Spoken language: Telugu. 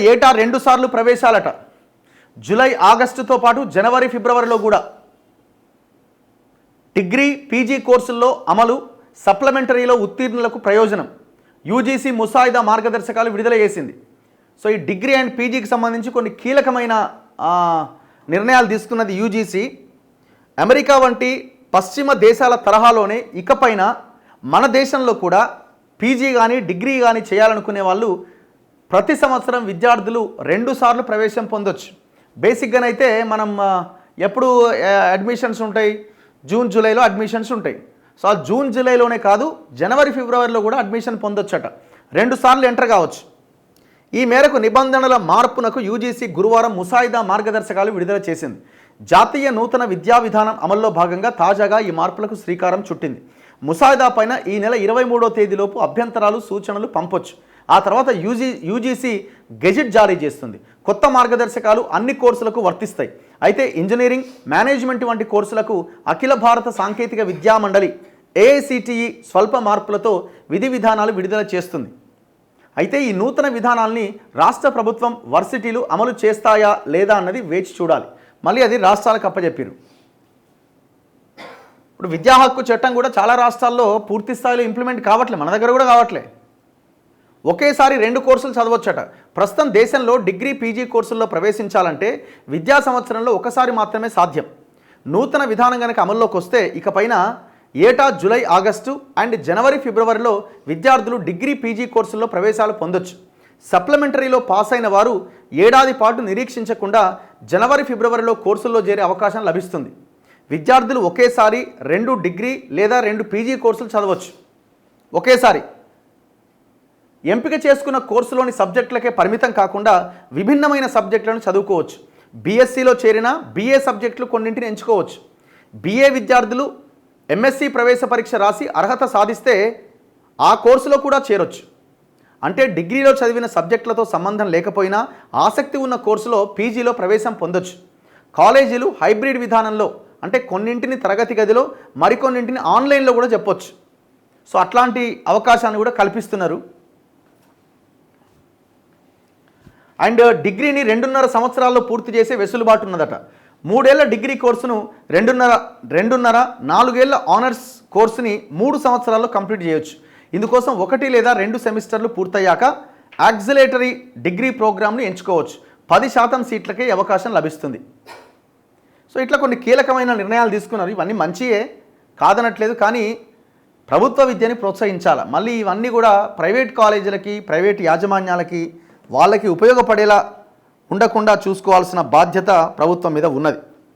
ఏటా 2 సార్లు ప్రవేశాలట. జూలై ఆగస్టుతో పాటు జనవరి ఫిబ్రవరిలో కూడా డిగ్రీ పీజీ కోర్సుల్లో అమలు, సప్లిమెంటరీలో ఉత్తీర్ణులకు ప్రయోజనం. యూజీసీ ముసాయిదా మార్గదర్శకాలు విడుదల చేసింది. సో ఈ డిగ్రీ అండ్ పీజీకి సంబంధించి కొన్ని కీలకమైన నిర్ణయాలు తీసుకున్నది యూజీసీ. అమెరికా వంటి పశ్చిమ దేశాల తరహాలోనే ఇకపైన మన దేశంలో కూడా పీజీ కానీ డిగ్రీ కానీ చేయాలనుకునే వాళ్ళు ప్రతి సంవత్సరం విద్యార్థులు 2 సార్లు ప్రవేశం పొందొచ్చు. బేసిక్గానైతే మనం ఎప్పుడు అడ్మిషన్స్ ఉంటాయి, జూన్ జూలైలో అడ్మిషన్స్ ఉంటాయి. సో ఆ జూన్ జూలైలోనే కాదు, జనవరి ఫిబ్రవరిలో కూడా అడ్మిషన్ పొందొచ్చట. 2 సార్లు ఎంటర్ కావచ్చు. ఈ మేరకు నిబంధనల మార్పునకు యూజీసీ గురువారం ముసాయిదా మార్గదర్శకాలు విడుదల చేసింది. జాతీయ నూతన విద్యా విధానం అమల్లో భాగంగా తాజాగా ఈ మార్పులకు శ్రీకారం చుట్టింది. ముసాయిదా పైన ఈ నెల 23వ తేదీలోపు అభ్యంతరాలు, సూచనలు పంపొచ్చు. ఆ తర్వాత యూజీసీ గెజిట్ జారీ చేస్తుంది. కొత్త మార్గదర్శకాలు అన్ని కోర్సులకు వర్తిస్తాయి. అయితే ఇంజనీరింగ్, మేనేజ్మెంట్ వంటి కోర్సులకు అఖిల భారత సాంకేతిక విద్యా మండలి ఏఐసిటిఈ స్వల్ప మార్పులతో విధి విధానాలు విడుదల చేస్తుంది. అయితే ఈ నూతన విధానాల్ని రాష్ట్ర ప్రభుత్వం, వర్సిటీలు అమలు చేస్తాయా లేదా అన్నది వేచి చూడాలి. మళ్ళీ అది రాష్ట్రాలకు అప్పచెప్పారు. ఇప్పుడు విద్యా హక్కు చట్టం కూడా చాలా రాష్ట్రాల్లో పూర్తి స్థాయిలో ఇంప్లిమెంట్ కావట్లే, మన దగ్గర కూడా కావట్లే. ఒకేసారి 2 కోర్సులు చదవచ్చట. ప్రస్తుతం దేశంలో డిగ్రీ పీజీ కోర్సుల్లో ప్రవేశించాలంటే విద్యా సంవత్సరంలో ఒకసారి మాత్రమే సాధ్యం. నూతన విధానం కనుక అమల్లోకి వస్తే ఇకపైన ఏటా జూలై ఆగస్టు అండ్ జనవరి ఫిబ్రవరిలో విద్యార్థులు డిగ్రీ పీజీ కోర్సుల్లో ప్రవేశాలు పొందొచ్చు. సప్లిమెంటరీలో పాస్ అయిన వారు ఏడాది పాటు నిరీక్షించకుండా జనవరి ఫిబ్రవరిలో కోర్సుల్లో చేరే అవకాశం లభిస్తుంది. విద్యార్థులు ఒకేసారి 2 డిగ్రీ లేదా 2 పీజీ కోర్సులు చదవచ్చు. ఒకేసారి ఎంపిక చేసుకున్న కోర్సులోని సబ్జెక్టులకే పరిమితం కాకుండా విభిన్నమైన సబ్జెక్టులను చదువుకోవచ్చు. బీఎస్సీలో చేరిన బీఏ సబ్జెక్టులు కొన్నింటిని ఎంచుకోవచ్చు. బీఏ విద్యార్థులు ఎంఎస్సీ ప్రవేశ పరీక్ష రాసి అర్హత సాధిస్తే ఆ కోర్సులో కూడా చేరొచ్చు. అంటే డిగ్రీలో చదివిన సబ్జెక్టులతో సంబంధం లేకపోయినా ఆసక్తి ఉన్న కోర్సులో పీజీలో ప్రవేశం పొందొచ్చు. కాలేజీలు హైబ్రిడ్ విధానంలో, అంటే కొన్నింటిని తరగతి గదిలో, మరికొన్నింటిని ఆన్లైన్లో కూడా చెప్పొచ్చు. సో అట్లాంటి అవకాశాన్ని కూడా కల్పిస్తున్నారు. అండ్ డిగ్రీని 2.5 సంవత్సరాల్లో పూర్తి చేసే వెసులుబాటు ఉన్నదట. 3 ఏళ్ల డిగ్రీ కోర్సును 4 ఏళ్ల ఆనర్స్ కోర్సుని 3 సంవత్సరాల్లో కంప్లీట్ చేయొచ్చు. ఇందుకోసం 1 లేదా 2 సెమిస్టర్లు పూర్తయ్యాక యాక్సిలరేటరీ డిగ్రీ ప్రోగ్రామ్ని ఎంచుకోవచ్చు. 10% సీట్లకే అవకాశం లభిస్తుంది. సో ఇట్లా కొన్ని కీలకమైన నిర్ణయాలు తీసుకున్నారు. ఇవన్నీ మంచియే, కాదనట్లేదు. కానీ ప్రభుత్వ విద్యని ప్రోత్సహించాలి. మళ్ళీ ఇవన్నీ కూడా ప్రైవేట్ కాలేజీలకి, ప్రైవేట్ యాజమాన్యాలకి, వాళ్ళకి ఉపయోగపడేలా ఉండకుండా చూసుకోవాల్సిన బాధ్యత ప్రభుత్వం మీద ఉన్నది.